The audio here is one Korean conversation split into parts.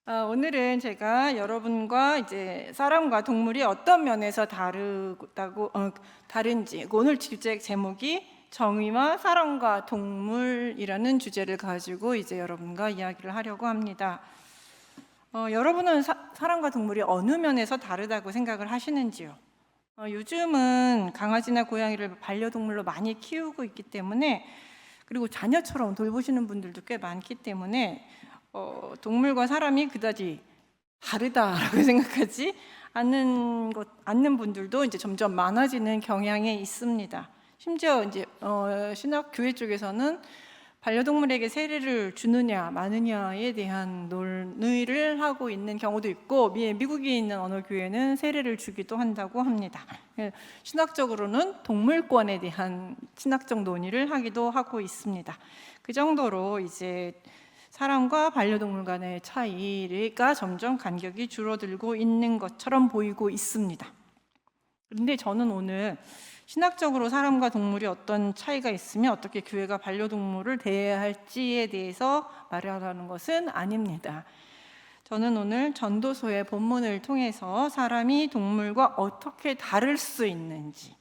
오늘은 제가 여러분과 이제 사람과 동물이 어떤 면에서 다른지, 오늘 주제 제목이 정의와 사람과 동물이라는 주제를 가지고 이제 여러분과 이야기를 하려고 합니다. 여러분은 사람과 동물이 어느 면에서 다르다고 생각을 하시는지요? 요즘은 강아지나 고양이를 반려동물로 많이 키우고 있기 때문에, 그리고 자녀처럼 돌보시는 분들도 꽤 많기 때문에 동물과 사람이 그다지 다르다라고 생각하지 않는 분들도 이제 점점 많아지는 경향에 있습니다. 심지어 이제 신학 교회 쪽에서는 반려동물에게 세례를 주느냐 마느냐에 대한 논의를 하고 있는 경우도 있고, 미국에 있는 어느 교회는 세례를 주기도 한다고 합니다. 신학적으로는 동물권에 대한 신학적 논의를 하기도 하고 있습니다. 그 정도로 이제 사람과 반려동물 간의 차이가 점점 간격이 줄어들고 있는 것처럼 보이고 있습니다. 그런데 저는 오늘 신학적으로 사람과 동물이 어떤 차이가 있으며 어떻게 교회가 반려동물을 대해야 할지에 대해서 말하라는 것은 아닙니다. 저는 오늘 전도서의 본문을 통해서 사람이 동물과 어떻게 다를 수 있는지를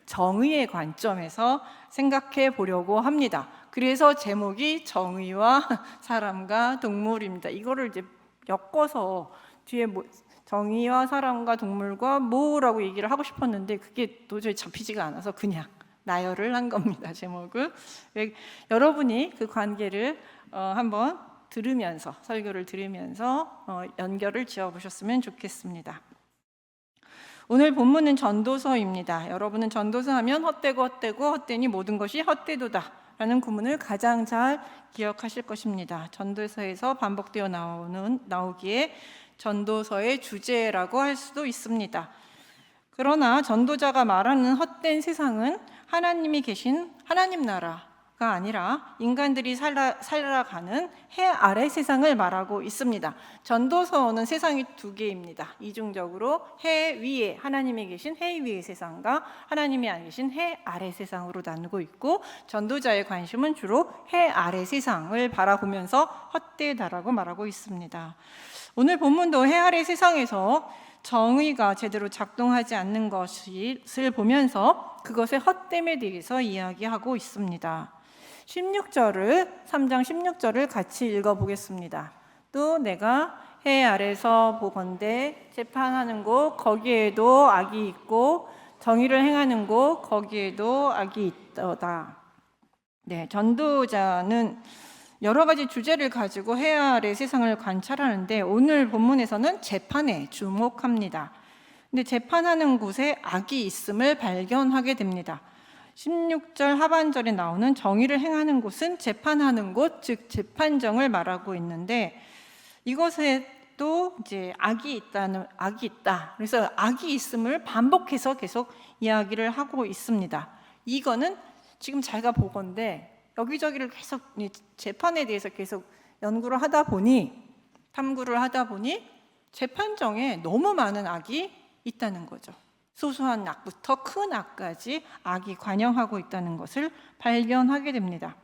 정의의 관점에서 생각해 보려고 합니다. 그래서 제목이 정의와 사람과 동물입니다. 이거를 이제 엮어서 뒤에 정의와 사람과 동물과 뭐라고 얘기를 하고 싶었는데 그게 도저히 잡히지가 않아서 그냥 나열을 한 겁니다. 제목을. 여러분이 그 관계를 한번 들으면서, 설교를 들으면서 연결을 지어보셨으면 좋겠습니다. 오늘 본문은 전도서입니다. 여러분은 전도서 하면 헛되니 모든 것이 헛되도다 라는 구문을 가장 잘 기억하실 것입니다. 전도서에서 반복되어 나오기에 전도서의 주제라고 할 수도 있습니다. 그러나 전도자가 말하는 헛된 세상은 하나님이 계신 하나님 나라가 아니라 인간들이 살아가는 해 아래 세상을 말하고 있습니다. 전도서는 세상이 두 개입니다. 이중적으로 해 위에 하나님이 계신 해 위의 세상과 하나님이 안 계신 해 아래 세상으로 나누고 있고, 전도자의 관심은 주로 해 아래 세상을 바라보면서 헛되다라고 말하고 있습니다. 오늘 본문도 해 아래 세상에서 정의가 제대로 작동하지 않는 것을 보면서 그것의 헛됨에 대해서 이야기하고 있습니다. 3장 16절을 같이 읽어보겠습니다. 또 내가 해 아래서 보건대 재판하는 곳 거기에도 악이 있고 정의를 행하는 곳 거기에도 악이 있도다. 네, 전도자는 여러 가지 주제를 가지고 해 아래 세상을 관찰하는데 오늘 본문에서는 재판에 주목합니다. 근데 재판하는 곳에 악이 있음을 발견하게 됩니다. 16절 하반절에 나오는 정의를 행하는 곳은 재판하는 곳, 즉 재판정을 말하고 있는데, 이것에도 이제 악이 있다. 그래서 악이 있음을 반복해서 계속 이야기를 하고 있습니다. 이거는 지금 자기가 보건데 여기저기를 계속 재판에 대해서 계속 탐구를 하다 보니 재판정에 너무 많은 악이 있다는 거죠. 소소한 악부터 큰 악까지 악이 관영하고 있다는 것을 발견하게 됩니다.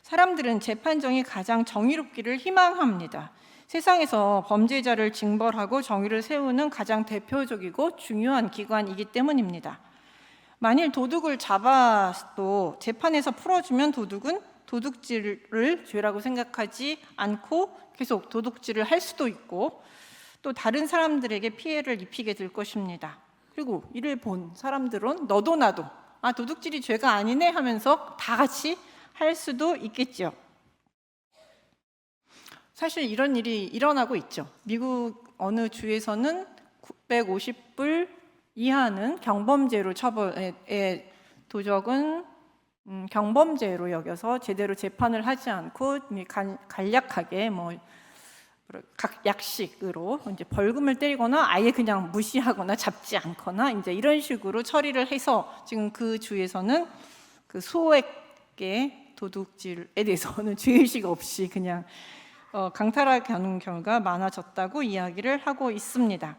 사람들은 재판정이 가장 정의롭기를 희망합니다. 세상에서 범죄자를 징벌하고 정의를 세우는 가장 대표적이고 중요한 기관이기 때문입니다. 만일 도둑을 잡아도 재판에서 풀어주면 도둑은 도둑질을 죄라고 생각하지 않고 계속 도둑질을 할 수도 있고, 또 다른 사람들에게 피해를 입히게 될 것입니다. 그리고 이를 본 사람들은 너도 나도 도둑질이 죄가 아니네 하면서 다 같이 할 수도 있겠죠. 사실 이런 일이 일어나고 있죠. 미국 어느 주에서는 950불 이하는 경범죄로 도적은 경범죄로 여겨서 제대로 재판을 하지 않고 간략하게 각 약식으로 이제 벌금을 때리거나 아예 그냥 무시하거나 잡지 않거나 이제 이런 식으로 처리를 해서 지금 그 주에서는 그 소액의 도둑질에 대해서는 죄의식 없이 그냥 강탈하게 하는 경우가 많아졌다고 이야기를 하고 있습니다.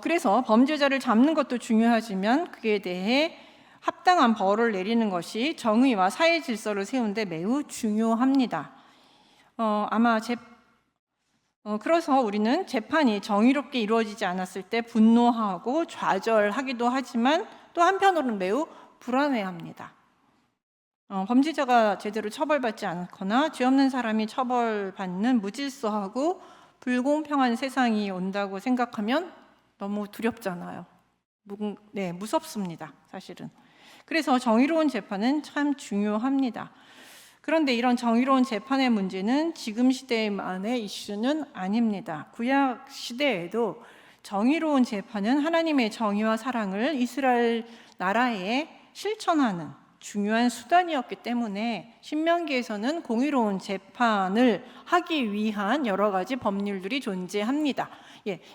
그래서 범죄자를 잡는 것도 중요하지만 그에 대해 합당한 벌을 내리는 것이 정의와 사회 질서를 세우는데 매우 중요합니다. 그래서 우리는 재판이 정의롭게 이루어지지 않았을 때 분노하고 좌절하기도 하지만 또 한편으로는 매우 불안해합니다. 범죄자가 제대로 처벌받지 않거나 죄 없는 사람이 처벌받는 무질서하고 불공평한 세상이 온다고 생각하면 너무 두렵잖아요. 무섭습니다, 사실은. 그래서 정의로운 재판은 참 중요합니다. 그런데 이런 정의로운 재판의 문제는 지금 시대만의 이슈는 아닙니다. 구약 시대에도 정의로운 재판은 하나님의 정의와 사랑을 이스라엘 나라에 실천하는 중요한 수단이었기 때문에 신명기에서는 공의로운 재판을 하기 위한 여러 가지 법률들이 존재합니다.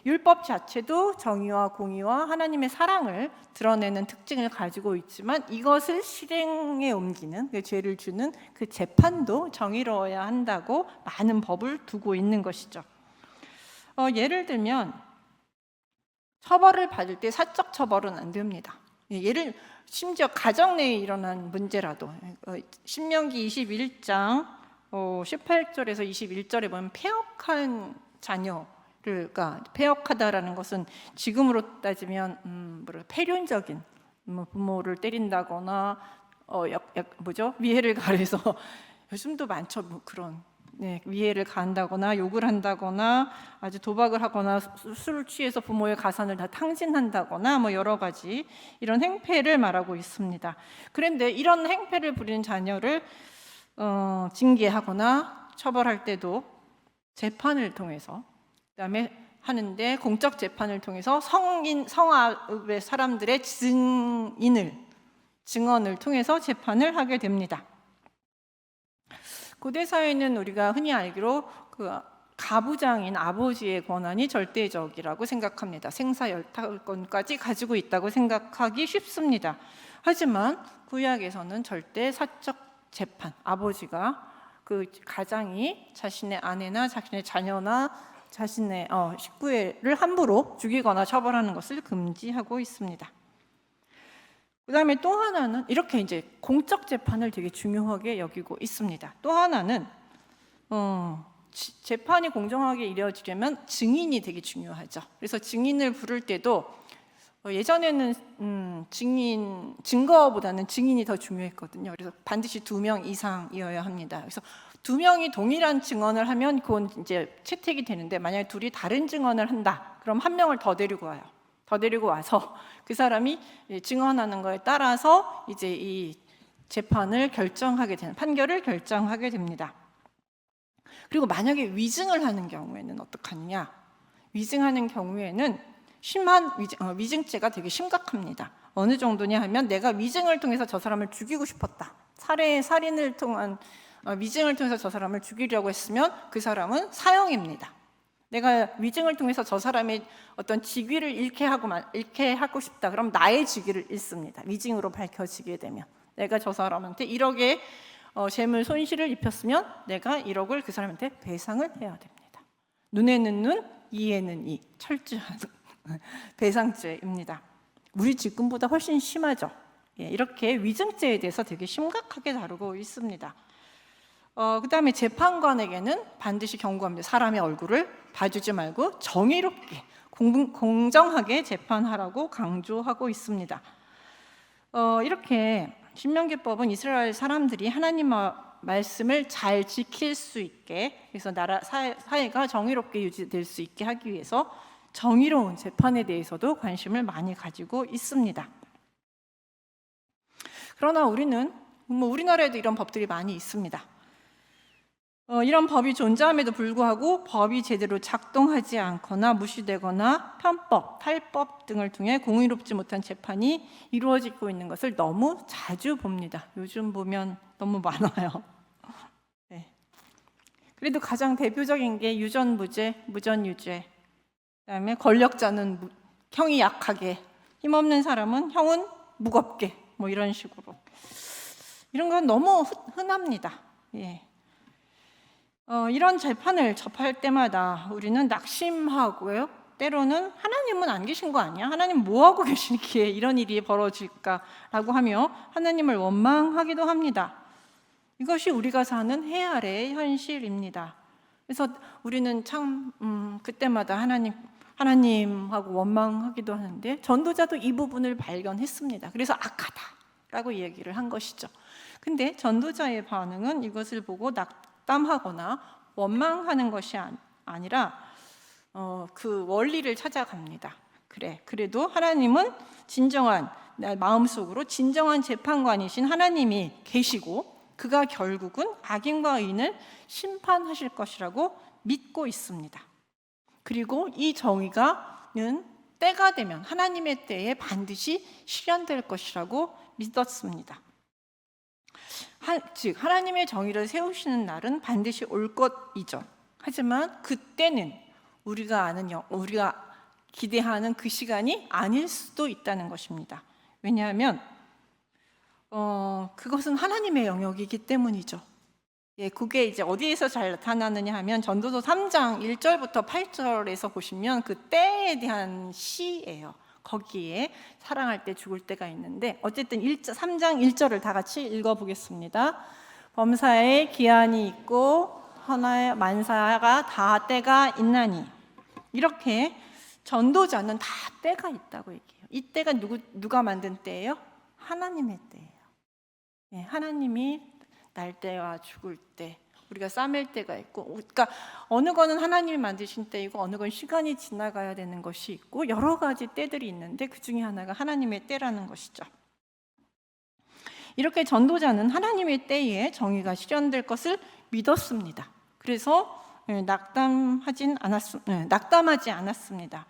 율법 자체도 정의와 공의와 하나님의 사랑을 드러내는 특징을 가지고 있지만 이것을 실행에 옮기는, 죄를 주는 그 재판도 정의로워야 한다고 많은 법을 두고 있는 것이죠. 예를 들면 처벌을 받을 때 사적 처벌은 안 됩니다. 심지어 가정 내에 일어난 문제라도 신명기 21장 18절에서 21절에 보면 패역한 자녀가 패역하다라는 것은 지금으로 따지면 폐륜적인 부모를 때린다거나 위해를 가해서 요즘도 많죠. 그런 위해를 가한다거나 욕을 한다거나 아주 도박을 하거나 술을 취해서 부모의 가산을 다 탕진한다거나 여러 가지 이런 행패를 말하고 있습니다. 그런데 이런 행패를 부리는 자녀를 징계하거나 처벌할 때도 재판을 통해서, 그다음에 하는데 공적 재판을 통해서 성읍의 사람들의 증언을 통해서 재판을 하게 됩니다. 고대 사회는 우리가 흔히 알기로 그 가부장인 아버지의 권한이 절대적이라고 생각합니다. 생사열탈권까지 가지고 있다고 생각하기 쉽습니다. 하지만 구약에서는 절대 사적 재판, 아버지가 그 가장이 자신의 아내나 자신의 자녀나 자신의 식구를 함부로 죽이거나 처벌하는 것을 금지하고 있습니다. 그 다음에 또 하나는 이렇게 이제 공적 재판을 되게 중요하게 여기고 있습니다. 또 하나는 재판이 공정하게 이루어지려면 증인이 되게 중요하죠. 그래서 증인을 부를 때도 예전에는 증거보다는 증인이 더 중요했거든요. 그래서 반드시 2명 이상이어야 합니다. 그래서 2명이 동일한 증언을 하면 그건 이제 채택이 되는데, 만약에 둘이 다른 증언을 한다, 그럼 1명을 더 데리고 와요. 더 데리고 와서 그 사람이 증언하는 거에 따라서 이제 이 재판을 결정하게 되는, 판결을 결정하게 됩니다. 그리고 만약에 위증을 하는 경우에는 어떡하느냐? 위증하는 경우에는 심한 위증죄가 되게 심각합니다. 어느 정도냐 하면 내가 위증을 통해서 저 사람을 죽이고 싶었다. 살인을 통한 위증을 통해서 저 사람을 죽이려고 했으면 그 사람은 사형입니다. 내가 위증을 통해서 저 사람의 어떤 직위를 잃게 하고 싶다. 그럼 나의 직위를 잃습니다. 위증으로 밝혀지게 되면 내가 저 사람한테 1억의 재물 손실을 입혔으면 내가 1억을 그 사람한테 배상을 해야 됩니다. 눈에는 눈, 이에는 이, 철저한 배상죄입니다. 우리 지금보다 훨씬 심하죠. 이렇게 위증죄에 대해서 되게 심각하게 다루고 있습니다. 그 다음에 재판관에게는 반드시 경고합니다. 사람의 얼굴을 봐주지 말고 정의롭게 공정하게 재판하라고 강조하고 있습니다. 이렇게 신명기법은 이스라엘 사람들이 하나님의 말씀을 잘 지킬 수 있게, 그래서 사회가 정의롭게 유지될 수 있게 하기 위해서 정의로운 재판에 대해서도 관심을 많이 가지고 있습니다. 그러나 우리는 우리나라에도 이런 법들이 많이 있습니다. 이런 법이 존재함에도 불구하고 법이 제대로 작동하지 않거나 무시되거나 편법, 탈법 등을 통해 공의롭지 못한 재판이 이루어지고 있는 것을 너무 자주 봅니다. 요즘 보면 너무 많아요. 그래도 가장 대표적인 게 유전무죄, 무전유죄, 그다음에 권력자는 형이 약하게, 힘없는 사람은 형은 무겁게, 이런 식으로. 이런 건 너무 흔합니다. 이런 재판을 접할 때마다 우리는 낙심하고요, 때로는 하나님은 안 계신 거 아니야? 하나님 뭐 하고 계시기에 이런 일이 벌어질까라고 하며 하나님을 원망하기도 합니다. 이것이 우리가 사는 해아래의 현실입니다. 그래서 우리는 참 그때마다 하나님하고 원망하기도 하는데 전도자도 이 부분을 발견했습니다. 그래서 악하다라고 얘기를 한 것이죠. 근데 전도자의 반응은 이것을 보고 낙담하거나 원망하는 것이 아니라 그 원리를 찾아갑니다. 그래도 하나님은 진정한 마음속으로 진정한 재판관이신 하나님이 계시고 그가 결국은 악인과 의인을 심판하실 것이라고 믿고 있습니다. 그리고 이 정의가는 때가 되면 하나님의 때에 반드시 실현될 것이라고 믿었습니다. 즉 하나님의 정의를 세우시는 날은 반드시 올 것이죠. 하지만 그때는 우리가 기대하는 그 시간이 아닐 수도 있다는 것입니다. 왜냐하면 그것은 하나님의 영역이기 때문이죠. 그게 이제 어디에서 잘 나타나느냐 하면 전도서 3장 1절부터 8절에서 보시면 그 때에 대한 시예요. 거기에 사랑할 때 죽을 때가 있는데 어쨌든 3장 1절을 다 같이 읽어보겠습니다. 범사에 기한이 있고 헌화의 만사가 다 때가 있나니, 이렇게 전도자는 다 때가 있다고 얘기해요. 이 때가 누가 만든 때예요? 하나님의 때예요. 하나님이 날 때와 죽을 때, 우리가 싸맬 때가 있고, 그러니까 어느 거는 하나님이 만드신 때이고 어느 건 시간이 지나가야 되는 것이 있고 여러 가지 때들이 있는데 그 중에 하나가 하나님의 때라는 것이죠. 이렇게 전도자는 하나님의 때에 정의가 실현될 것을 믿었습니다. 그래서 낙담하지 않았습니다.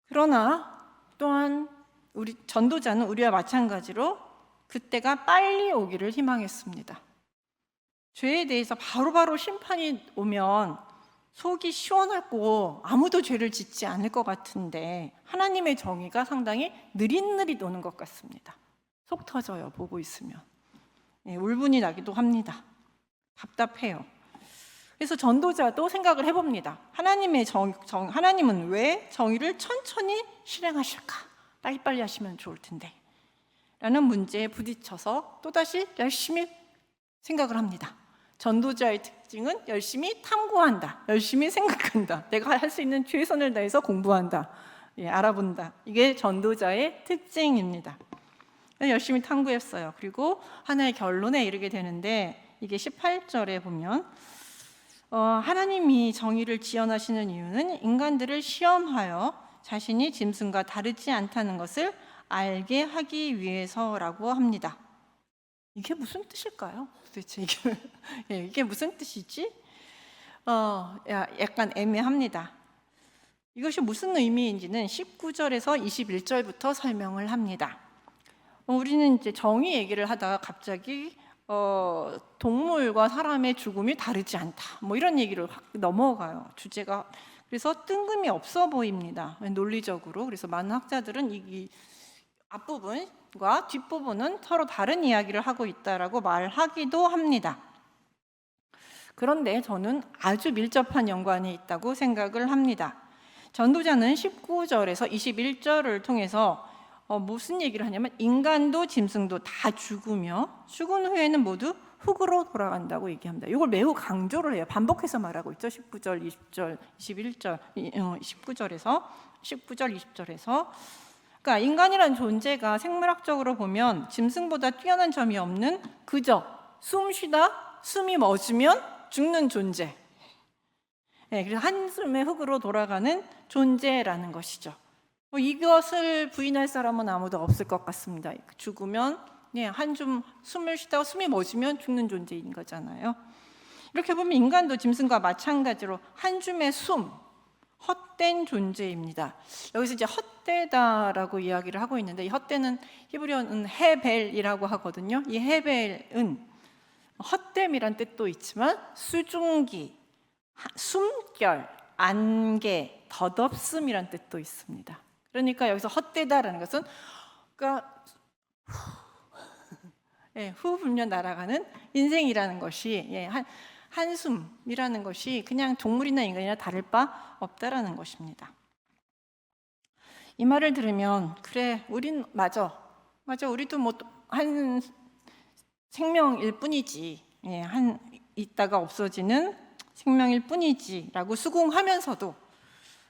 그러나 또한 우리 전도자는 우리와 마찬가지로 그때가 빨리 오기를 희망했습니다. 죄에 대해서 바로바로 심판이 오면 속이 시원하고 아무도 죄를 짓지 않을 것 같은데 하나님의 정의가 상당히 느릿느릿 오는 것 같습니다. 속 터져요, 보고 있으면. 울분이 나기도 합니다. 답답해요. 그래서 전도자도 생각을 해봅니다. 하나님은 왜 정의를 천천히 실행하실까? 빨리빨리 하시면 좋을 텐데 라는 문제에 부딪혀서 또다시 열심히 생각을 합니다. 전도자의 특징은 열심히 탐구한다, 열심히 생각한다, 내가 할 수 있는 최선을 다해서 공부한다, 알아본다. 이게 전도자의 특징입니다. 열심히 탐구했어요. 그리고 하나의 결론에 이르게 되는데 이게 18절에 보면 하나님이 정의를 지연하시는 이유는 인간들을 시험하여 자신이 짐승과 다르지 않다는 것을 알게 하기 위해서라고 합니다. 이게 무슨 뜻일까요? 도대체 이게 무슨 뜻이지? 약간 애매합니다. 이것이 무슨 의미인지는 19절에서 21절부터 설명을 합니다. 우리는 이제 정의 얘기를 하다가 갑자기 동물과 사람의 죽음이 다르지 않다, 뭐 이런 얘기로 확 넘어가요, 주제가. 그래서 뜬금이 없어 보입니다, 논리적으로. 그래서 많은 학자들은 이 앞부분과 뒷부분은 서로 다른 이야기를 하고 있다라고 말하기도 합니다. 그런데 저는 아주 밀접한 연관이 있다고 생각을 합니다. 전도자는 19절에서 21절을 통해서 무슨 얘기를 하냐면 인간도 짐승도 다 죽으며 죽은 후에는 모두 흙으로 돌아간다고 얘기합니다. 이걸 매우 강조를 해요. 반복해서 말하고 있죠. 19절, 20절, 21절, 19절, 20절에서. 그러니까 인간이라는 존재가 생물학적으로 보면 짐승보다 뛰어난 점이 없는 그저 숨쉬다 숨이 멎으면 죽는 존재. 그래서 한숨에 흙으로 돌아가는 존재라는 것이죠. 이것을 부인할 사람은 아무도 없을 것 같습니다. 죽으면 한숨 숨을 쉬다가 숨이 멎으면 죽는 존재인 거잖아요. 이렇게 보면 인간도 짐승과 마찬가지로 한 줌의 숨, 헛된 존재입니다. 여기서 이제 헛되다라고 이야기를 하고 있는데 이 헛되는 히브리어는 헤벨이라고 하거든요. 이 헤벨은 헛됨이란 뜻도 있지만 수증기, 숨결, 안개, 덧없음이란 뜻도 있습니다. 그러니까 여기서 헛되다라는 것은 그러니까 후 불면 날아가는 인생이라는 것이 한숨이라는 것이 그냥 동물이나 인간이나 다를 바 없다라는 것입니다. 이 말을 들으면 그래, 우린 맞아, 우리도 뭐 한 생명일 뿐이지, 한 있다가 없어지는 생명일 뿐이지라고 수긍하면서도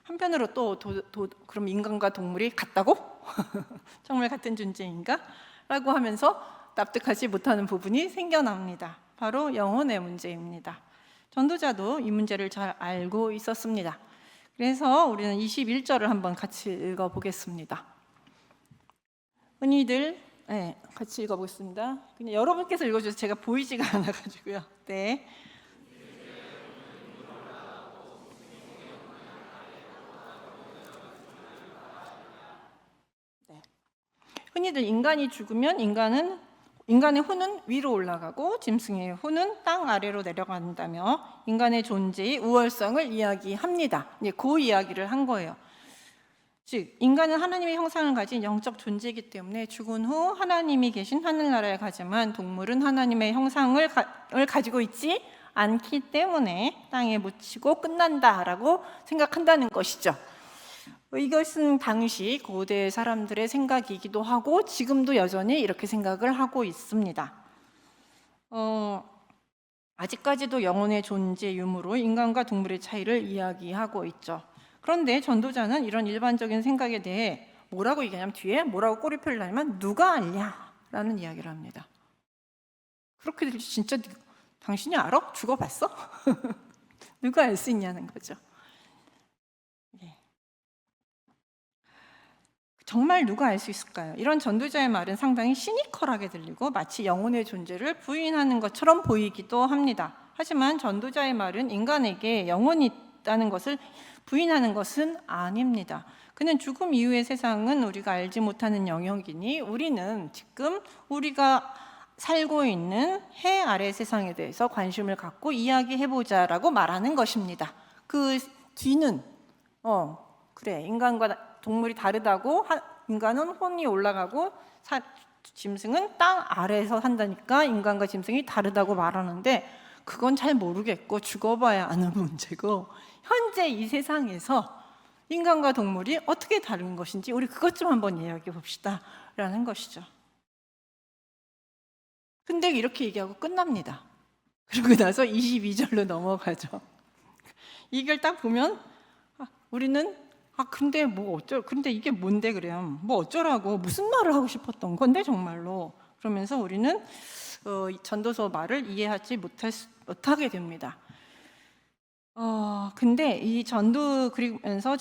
한편으로 또 그럼 인간과 동물이 같다고? 정말 같은 존재인가? 라고 하면서 납득하지 못하는 부분이 생겨납니다. 바로 영혼의 문제입니다. 전도자도 이 문제를 잘 알고 있었습니다. 그래서 우리는 21절을 한번 같이 읽어보겠습니다. 흔히들 같이 읽어보겠습니다. 그냥 여러분께서 읽어주세요. 제가 보이지가 않아가지고요. 네. 흔히들 인간이 죽으면 인간의 혼은 위로 올라가고 짐승의 혼은 땅 아래로 내려간다며 인간의 존재의 우월성을 이야기합니다. 그 이야기를 한 거예요. 즉 인간은 하나님의 형상을 가진 영적 존재이기 때문에 죽은 후 하나님이 계신 하늘나라에 가지만 동물은 하나님의 형상을 가지고 있지 않기 때문에 땅에 묻히고 끝난다라고 생각한다는 것이죠. 이것은 당시 고대 사람들의 생각이기도 하고 지금도 여전히 이렇게 생각을 하고 있습니다. 아직까지도 영혼의 존재 유무로 인간과 동물의 차이를 이야기하고 있죠. 그런데 전도자는 이런 일반적인 생각에 대해 뭐라고 얘기하냐면 뒤에 뭐라고 꼬리표를 달면 누가 알냐? 라는 이야기를 합니다. 그렇게 진짜 당신이 알아? 죽어봤어? 누가 알 수 있냐는 거죠. 정말 누가 알 수 있을까요? 이런 전도자의 말은 상당히 시니컬하게 들리고 마치 영혼의 존재를 부인하는 것처럼 보이기도 합니다. 하지만 전도자의 말은 인간에게 영혼이 있다는 것을 부인하는 것은 아닙니다. 그는 죽음 이후의 세상은 우리가 알지 못하는 영역이니 우리는 지금 우리가 살고 있는 해 아래 세상에 대해서 관심을 갖고 이야기해보자라고 말하는 것입니다. 그 뒤는 그래, 인간과 동물이 다르다고, 인간은 혼이 올라가고 짐승은 땅 아래에서 산다니까 인간과 짐승이 다르다고 말하는데 그건 잘 모르겠고 죽어봐야 아는 문제고 현재 이 세상에서 인간과 동물이 어떻게 다른 것인지 우리 그것 좀 한번 이야기해 봅시다 라는 것이죠. 근데 이렇게 얘기하고 끝납니다. 그러고 나서 22절로 넘어가죠. 이걸 딱 보면 우리는 근데 근데 이게 뭔데 그래요? 뭐 어쩌라고 무슨 말을 하고 싶었던 건데 정말로 그러면서 우리는 전도서 말을 이해하지 못하게 됩니다. 근데 이 그리면서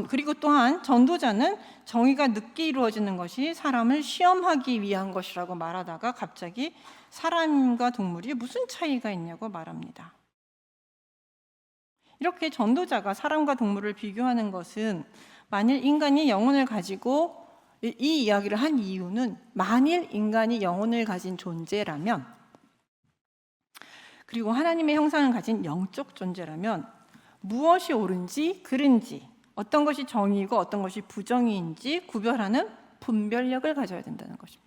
그리고 또한 전도자는 정의가 늦게 이루어지는 것이 사람을 시험하기 위한 것이라고 말하다가 갑자기 사람과 동물이 무슨 차이가 있냐고 말합니다. 이렇게 전도자가 사람과 동물을 비교하는 것은 만일 인간이 영혼을 가지고 이 이야기를 한 이유는 만일 인간이 영혼을 가진 존재라면 그리고 하나님의 형상을 가진 영적 존재라면 무엇이 옳은지 그른지 어떤 것이 정의이고 어떤 것이 부정의인지 구별하는 분별력을 가져야 된다는 것입니다.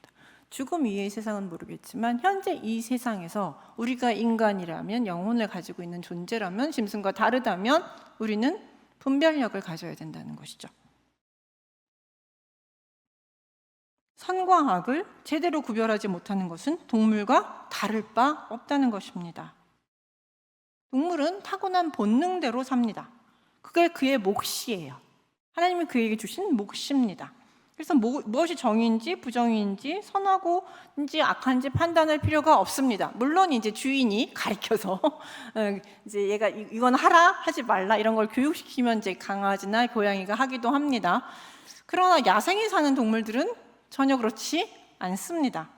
죽음 이후의 세상은 모르겠지만 현재 이 세상에서 우리가 인간이라면 영혼을 가지고 있는 존재라면 짐승과 다르다면 우리는 분별력을 가져야 된다는 것이죠. 선과 악을 제대로 구별하지 못하는 것은 동물과 다를 바 없다는 것입니다. 동물은 타고난 본능대로 삽니다. 그게 그의 몫이에요. 하나님이 그에게 주신 몫입니다. 그래서 무엇이 정의인지 부정의인지 선하고인지 악한지 판단할 필요가 없습니다. 물론 이제 주인이 가르쳐서 이제 얘가 이건 하라 하지 말라 이런 걸 교육시키면 이제 강아지나 고양이가 하기도 합니다. 그러나 야생에 사는 동물들은 전혀 그렇지 않습니다.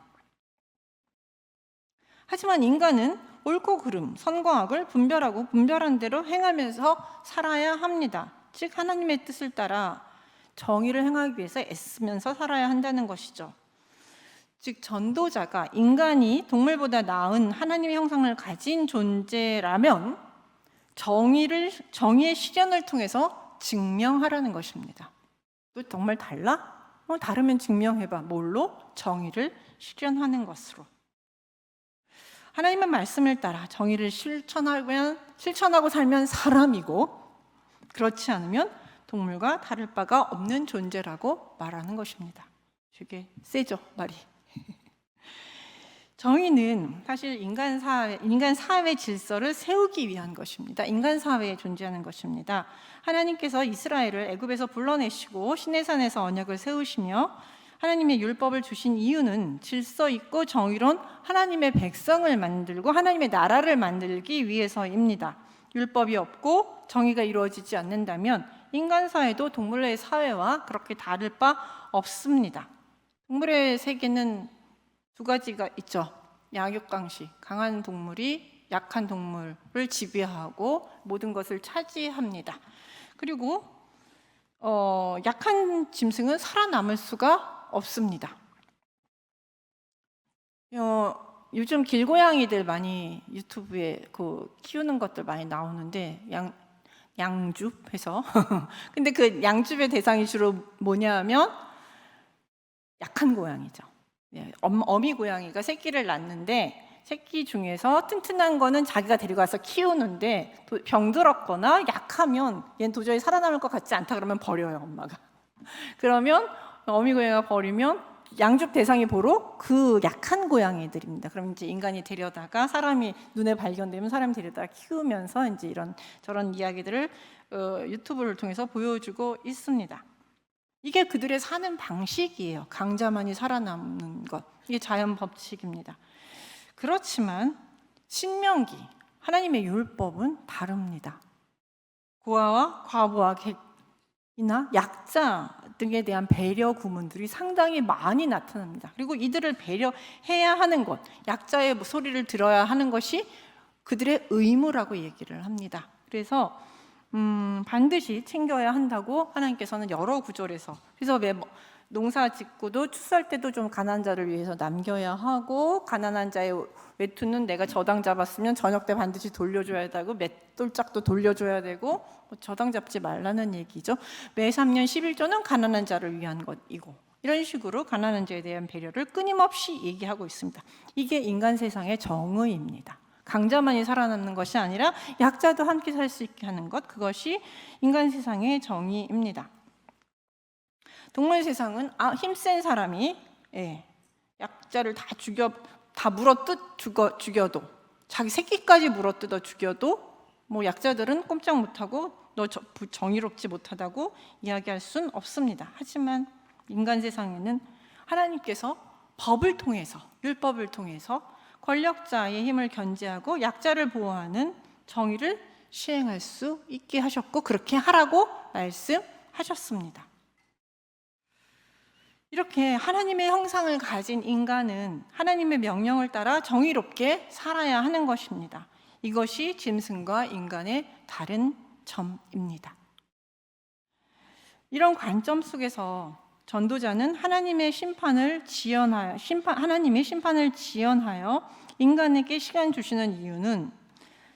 하지만 인간은 옳고 그름, 선과 악을 분별하고 분별한 대로 행하면서 살아야 합니다. 즉 하나님의 뜻을 따라 정의를 행하기 위해서 애쓰면서 살아야 한다는 것이죠. 즉 전도자가 인간이 동물보다 나은 하나님의 형상을 가진 존재라면 정의의 실현을 통해서 증명하라는 것입니다. 또 정말 달라? 다르면 증명해봐. 뭘로? 정의를 실현하는 것으로. 하나님의 말씀을 따라 정의를 실천하고 살면 사람이고 그렇지 않으면 동물과 다를 바가 없는 존재라고 말하는 것입니다. 되게 세죠, 말이. 정의는 사실 인간 사회 질서를 세우기 위한 것입니다. 인간 사회에 존재하는 것입니다. 하나님께서 이스라엘을 애굽에서 불러내시고 시내산에서 언약을 세우시며 하나님의 율법을 주신 이유는 질서 있고 정의로운 하나님의 백성을 만들고 하나님의 나라를 만들기 위해서입니다. 율법이 없고 정의가 이루어지지 않는다면 인간 사회도 동물의 사회와 그렇게 다를 바 없습니다. 동물의 세계는 두 가지가 있죠. 약육강식, 강한 동물이 약한 동물을 지배하고 모든 것을 차지합니다. 그리고 약한 짐승은 살아남을 수가 없습니다. 요즘 길고양이들 많이 유튜브에 키우는 것들 많이 나오는데 양줍해서 근데 그 양줍의 대상이 주로 뭐냐면 약한 고양이죠. 어미 고양이가 새끼를 낳는데 새끼 중에서 튼튼한 거는 자기가 데려가서 키우는데 병들었거나 약하면 얘는 도저히 살아남을 것 같지 않다 그러면 버려요, 엄마가. 그러면 어미 고양이가 버리면 양줍 대상이 바로 그 약한 고양이들입니다. 그럼 이제 인간이 데려다가 사람이 눈에 발견되면 사람이 데려다가 키우면서 이제 이런 저런 이야기들을 유튜브를 통해서 보여주고 있습니다. 이게 그들의 사는 방식이에요. 강자만이 살아남는 것. 이게 자연 법칙입니다. 그렇지만 신명기, 하나님의 율법은 다릅니다. 고아와 과부와 객이나 약자 등에 대한 배려 구문들이 상당히 많이 나타납니다. 그리고 이들을 배려해야 하는 것, 약자의 소리를 들어야 하는 것이 그들의 의무라고 얘기를 합니다. 그래서 반드시 챙겨야 한다고 하나님께서는 여러 구절에서, 그래서 농사 짓고도 추수할 때도 좀 가난한 자를 위해서 남겨야 하고, 가난한 자의 외투는 내가 저당 잡았으면 저녁 때 반드시 돌려줘야 되고, 맷돌짝도 돌려줘야 되고, 저당 잡지 말라는 얘기죠. 매 3년 11조는 가난한 자를 위한 것이고, 이런 식으로 가난한 자에 대한 배려를 끊임없이 얘기하고 있습니다. 이게 인간 세상의 정의입니다. 강자만이 살아남는 것이 아니라 약자도 함께 살 수 있게 하는 것, 그것이 인간 세상의 정의입니다. 동물 세상은 힘센 사람이 약자를 다 물어뜯 죽여도, 자기 새끼까지 물어뜯어 죽여도 약자들은 꼼짝 못하고 너 정의롭지 못하다고 이야기할 순 없습니다. 하지만 인간 세상에는 하나님께서 법을 통해서, 율법을 통해서 권력자의 힘을 견제하고 약자를 보호하는 정의를 시행할 수 있게 하셨고, 그렇게 하라고 말씀하셨습니다. 이렇게 하나님의 형상을 가진 인간은 하나님의 명령을 따라 정의롭게 살아야 하는 것입니다. 이것이 짐승과 인간의 다른 점입니다. 이런 관점 속에서 전도자는 하나님의 심판을 지연하여 인간에게 시간 주시는 이유는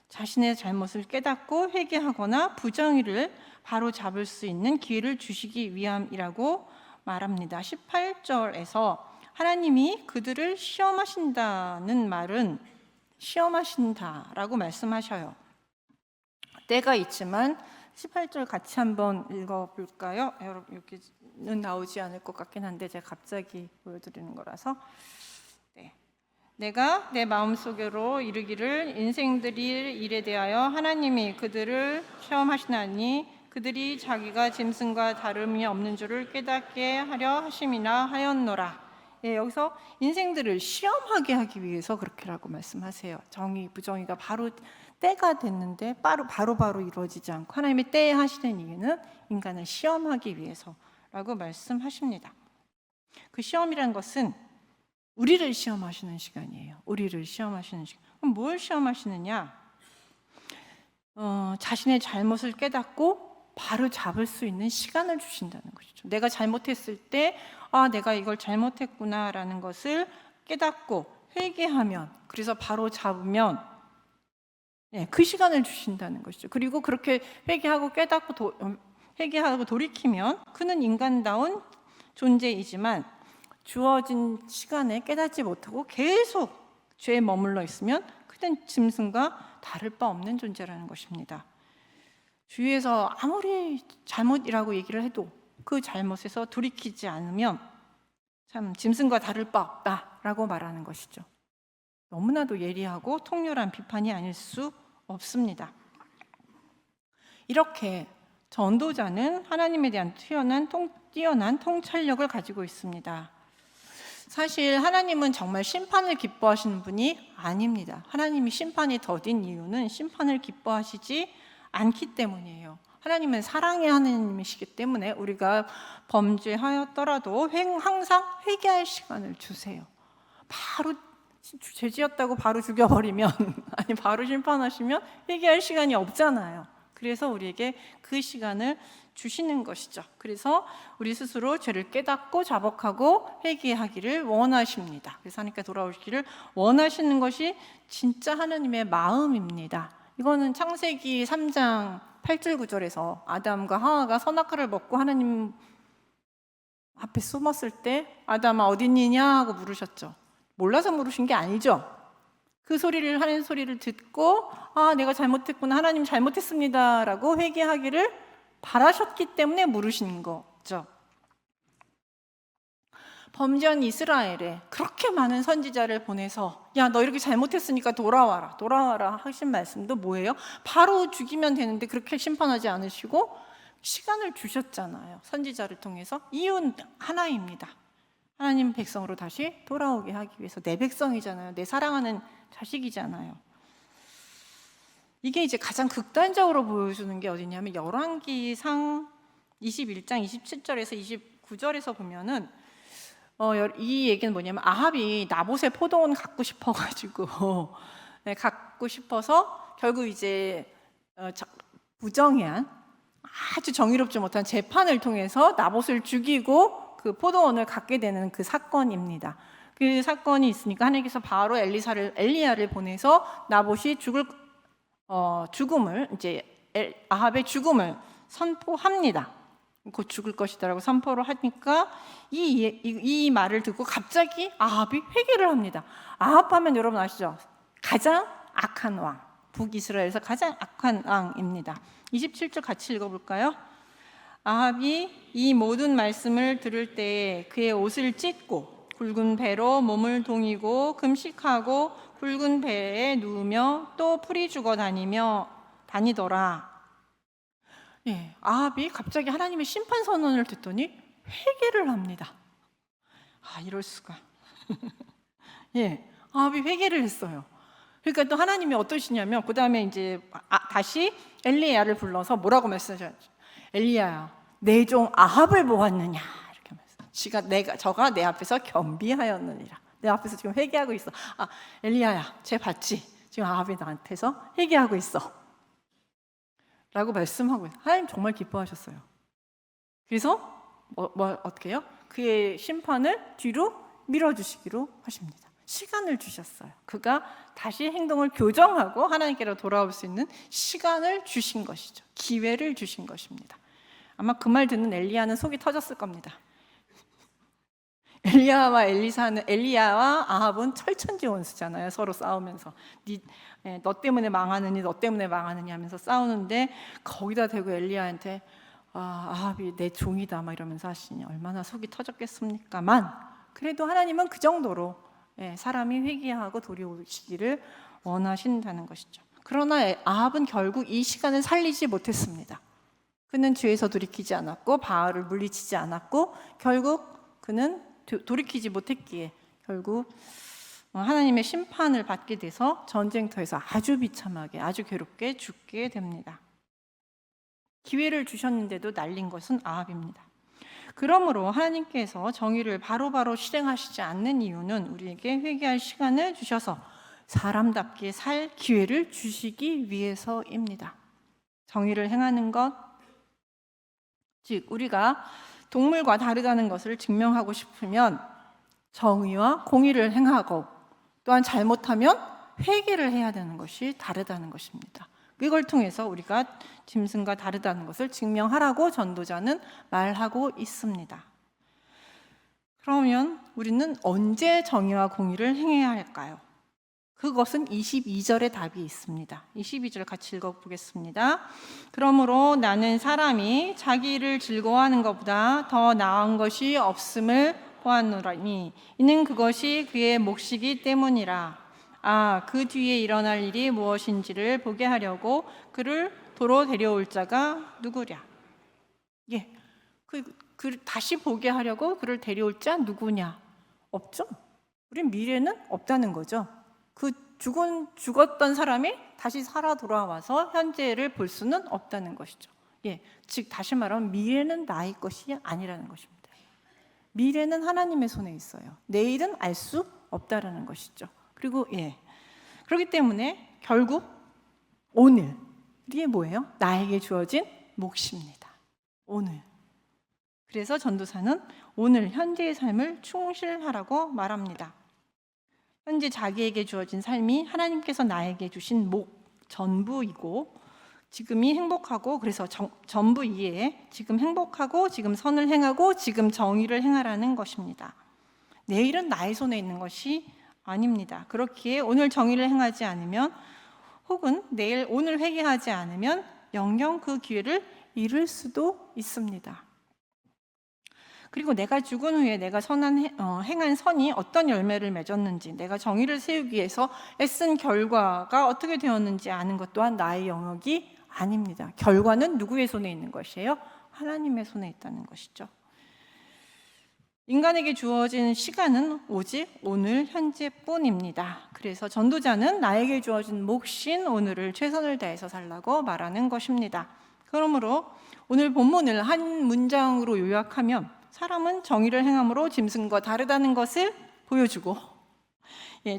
자신의 잘못을 깨닫고 회개하거나 부정의를 바로 잡을 수 있는 기회를 주시기 위함이라고 말합니다. 18절에서 하나님이 그들을 시험하신다는 말은 시험하신다라고 말씀하셔요. 때가 있지만 18절 같이 한번 읽어볼까요? 여러분 여기는 나오지 않을 것 같긴 한데 제가 갑자기 보여드리는 거라서. 내가 내 마음속으로 이르기를 인생들이 일에 대하여 하나님이 그들을 시험하시나니 그들이 자기가 짐승과 다름이 없는 줄을 깨닫게 하려 하심이나 하였노라. 여기서 인생들을 시험하게 하기 위해서 그렇게라고 말씀하세요. 정의, 부정의가 바로 때가 됐는데 바로 이루어지지 않고 하나님의 때에 하시는 이유는 인간을 시험하기 위해서라고 말씀하십니다. 그 시험이라는 것은 우리를 시험하시는 시간이에요. 우리를 시험하시는 시간. 그럼 뭘 시험하시느냐? 자신의 잘못을 깨닫고 바로 잡을 수 있는 시간을 주신다는 것이죠. 내가 잘못했을 때 내가 이걸 잘못했구나라는 것을 깨닫고 회개하면, 그래서 바로 잡으면 그 시간을 주신다는 것이죠. 그리고 그렇게 회개하고 돌이키면 그는 인간다운 존재이지만 주어진 시간에 깨닫지 못하고 계속 죄에 머물러 있으면 그는 짐승과 다를 바 없는 존재라는 것입니다. 주위에서 아무리 잘못이라고 얘기를 해도 그 잘못에서 돌이키지 않으면 참 짐승과 다를 바 없다라고 말하는 것이죠. 너무나도 예리하고 통렬한 비판이 아닐 수 없습니다. 이렇게 전도자는 하나님에 대한 뛰어난 통찰력을 가지고 있습니다. 사실 하나님은 정말 심판을 기뻐하시는 분이 아닙니다. 하나님이 심판이 더딘 이유는 심판을 기뻐하시지 않기 때문이에요. 하나님은 사랑의 하나님이시기 때문에 우리가 범죄하였더라도 항상 회개할 시간을 주세요. 바로 죄지었다고 바로 죽여버리면 아니 바로 심판하시면 회개할 시간이 없잖아요. 그래서 우리에게 그 시간을 주시는 것이죠. 그래서 우리 스스로 죄를 깨닫고 자복하고 회개하기를 원하십니다. 그래서 하나님께 돌아오시기를 원하시는 것이 진짜 하나님의 마음입니다. 이거는 창세기 3장 8절 9절에서 아담과 하와가 선악과를 먹고 하나님 앞에 숨었을 때 아담아 어딨느냐 하고 물으셨죠. 몰라서 물으신 게 아니죠. 그 소리를 하는 소리를 듣고 내가 잘못했구나, 하나님 잘못했습니다 라고 회개하기를 바라셨기 때문에 물으신 거죠. 범죄한 이스라엘에 그렇게 많은 선지자를 보내서 야 너 이렇게 잘못했으니까 돌아와라 하신 말씀도 뭐예요? 바로 죽이면 되는데 그렇게 심판하지 않으시고 시간을 주셨잖아요. 선지자를 통해서. 이유는 하나입니다. 하나님 백성으로 다시 돌아오게 하기 위해서. 내 백성이잖아요. 내 사랑하는 자식이잖아요. 이게 이제 가장 극단적으로 보여주는 게 어디냐면 열왕기상 21장 27절에서 29절에서 보면은 이 얘기는 뭐냐면 아합이 나봇의 포도원 갖고 싶어가지고 갖고 싶어서 결국 이제 부정한 아주 정의롭지 못한 재판을 통해서 나봇을 죽이고 그 포도원을 갖게 되는 그 사건입니다. 그 사건이 있으니까 하나님께서 바로 엘리야를 보내서 나봇이 죽음을 이제 아합의 죽음을 선포합니다. 곧 죽을 것이다라고 선포를 하니까 이 말을 듣고 갑자기 아합이 회개를 합니다. 아합하면 여러분 아시죠? 가장 악한 왕, 북이스라엘에서 가장 악한 왕입니다. 27절 같이 읽어볼까요? 아합이 이 모든 말씀을 들을 때에 그의 옷을 찢고 굵은 배로 몸을 동이고 금식하고 굵은 배에 누우며 또 풀이 죽어 다니더라. 아합이 갑자기 하나님의 심판 선언을 듣더니 회개를 합니다. 이럴 수가. 아합이 회개를 했어요. 그러니까 또 하나님이 어떠시냐면 그 다음에 이제 다시 엘리야를 불러서 뭐라고 말씀하셨죠? 엘리야야, 내 종 아합을 보았느냐? 이렇게 말씀. 저가 내 앞에서 겸비하였느니라. 내 앞에서 지금 회개하고 있어. 엘리야야, 쟤 봤지? 지금 아합이 나한테서 회개하고 있어. 라고 말씀하고 있어요. 하나님 정말 기뻐하셨어요. 그래서 어떻게 해요? 그의 심판을 뒤로 밀어주시기로 하십니다. 시간을 주셨어요. 그가 다시 행동을 교정하고 하나님께로 돌아올 수 있는 시간을 주신 것이죠. 기회를 주신 것입니다. 아마 그 말 듣는 엘리야는 속이 터졌을 겁니다. 엘리야와 아합은 철천지 원수잖아요. 서로 싸우면서 너 때문에 망하느니 너 때문에 망하느니 하면서 싸우는데 거기다 대고 엘리야한테 아합이 내 종이다 막 이러면서 하시니 얼마나 속이 터졌겠습니까만 그래도 하나님은 그 정도로 사람이 회개하고 돌이오시기를 원하신다는 것이죠. 그러나 아합은 결국 이 시간을 살리지 못했습니다. 그는 죄에서 돌이키지 않았고 바알을 물리치지 않았고 결국 그는 돌이키지 못했기에 결국 하나님의 심판을 받게 돼서 전쟁터에서 아주 비참하게 아주 괴롭게 죽게 됩니다. 기회를 주셨는데도 날린 것은 아합입니다. 그러므로 하나님께서 정의를 바로바로 실행하시지 않는 이유는 우리에게 회개할 시간을 주셔서 사람답게 살 기회를 주시기 위해서입니다. 정의를 행하는 것, 즉 우리가 동물과 다르다는 것을 증명하고 싶으면 정의와 공의를 행하고 또한 잘못하면 회개를 해야 되는 것이 다르다는 것입니다. 이걸 통해서 우리가 짐승과 다르다는 것을 증명하라고 전도자는 말하고 있습니다. 그러면 우리는 언제 정의와 공의를 행해야 할까요? 그것은 22절에 답이 있습니다. 22절 같이 읽어보겠습니다. 그러므로 나는 사람이 자기 일을 즐거워하는 것보다 더 나은 것이 없음을 보았노라니 이는 그것이 그의 몫이기 때문이라. 그 뒤에 일어날 일이 무엇인지를 보게 하려고 그를 도로 데려올 자가 누구랴. 예, 다시 보게 하려고 그를 데려올 자 누구냐? 없죠. 우린 미래는 없다는 거죠. 죽었던 사람이 다시 살아 돌아와서 현재를 볼 수는 없다는 것이죠. 예, 즉 다시 말하면 미래는 나의 것이 아니라는 것입니다. 미래는 하나님의 손에 있어요. 내일은 알 수 없다라는 것이죠. 그리고 그렇기 때문에 결국 오늘이 뭐예요? 나에게 주어진 몫입니다. 오늘. 그래서 전도사는 오늘 현재의 삶을 충실하라고 말합니다. 현재 자기에게 주어진 삶이 하나님께서 나에게 주신 전부이고 지금이 행복하고 그래서 전부 이해에 지금 행복하고 지금 선을 행하고 지금 정의를 행하라는 것입니다. 내일은 나의 손에 있는 것이 아닙니다. 그렇기에 오늘 정의를 행하지 않으면 혹은 오늘 회개하지 않으면 영영 그 기회를 잃을 수도 있습니다. 그리고 내가 죽은 후에 내가 행한 선이 어떤 열매를 맺었는지, 내가 정의를 세우기 위해서 애쓴 결과가 어떻게 되었는지 아는 것 또한 나의 영역이 아닙니다. 결과는 누구의 손에 있는 것이에요? 하나님의 손에 있다는 것이죠. 인간에게 주어진 시간은 오직 오늘 현재뿐입니다. 그래서 전도자는 나에게 주어진 몫인 오늘을 최선을 다해서 살라고 말하는 것입니다. 그러므로 오늘 본문을 한 문장으로 요약하면 사람은 정의를 행함으로 짐승과 다르다는 것을 보여주고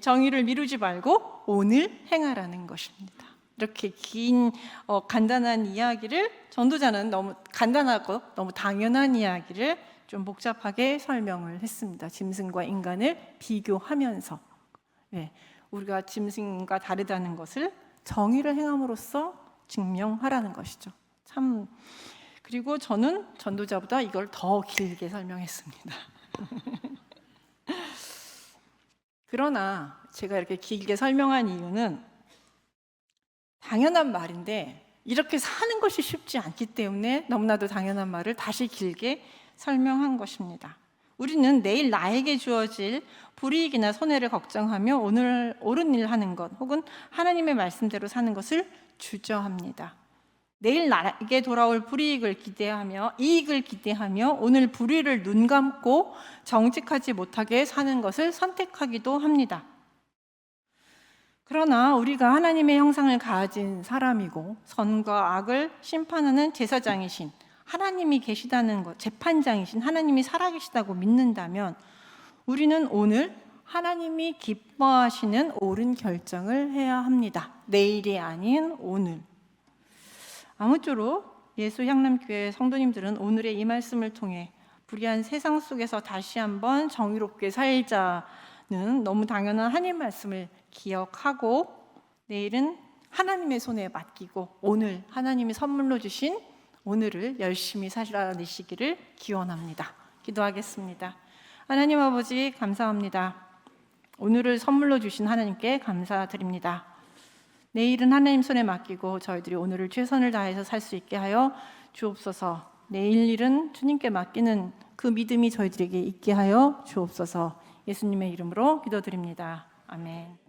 정의를 미루지 말고 오늘 행하라는 것입니다. 이렇게 긴 간단한 이야기를 전도자는 너무 간단하고 너무 당연한 이야기를 좀 복잡하게 설명을 했습니다. 짐승과 인간을 비교하면서 우리가 짐승과 다르다는 것을 정의를 행함으로써 증명하라는 것이죠. 그리고 저는 전도자보다 이걸 더 길게 설명했습니다. 그러나 제가 이렇게 길게 설명한 이유는 당연한 말인데 이렇게 사는 것이 쉽지 않기 때문에 너무나도 당연한 말을 다시 길게 설명한 것입니다. 우리는 내일 나에게 주어질 불이익이나 손해를 걱정하며 오늘 옳은 일 하는 것 혹은 하나님의 말씀대로 사는 것을 주저합니다. 내일 나에게 돌아올 이익을 기대하며 오늘 불의를 눈 감고 정직하지 못하게 사는 것을 선택하기도 합니다. 그러나 우리가 하나님의 형상을 가진 사람이고 선과 악을 심판하는 제사장이신 하나님이 계시다는 것, 재판장이신 하나님이 살아계시다고 믿는다면 우리는 오늘 하나님이 기뻐하시는 옳은 결정을 해야 합니다. 내일이 아닌 오늘. 아무쪼록 예수향남교회 성도님들은 오늘의 이 말씀을 통해 불의한 세상 속에서 다시 한번 정의롭게 살자는 너무 당연한 하나님 말씀을 기억하고 내일은 하나님의 손에 맡기고 오늘 하나님이 선물로 주신 오늘을 열심히 살아내시기를 기원합니다. 기도하겠습니다. 하나님 아버지 감사합니다. 오늘을 선물로 주신 하나님께 감사드립니다. 내일은 하나님 손에 맡기고 저희들이 오늘을 최선을 다해서 살 수 있게 하여 주옵소서. 내일 일은 주님께 맡기는 그 믿음이 저희들에게 있게 하여 주옵소서. 예수님의 이름으로 기도드립니다. 아멘.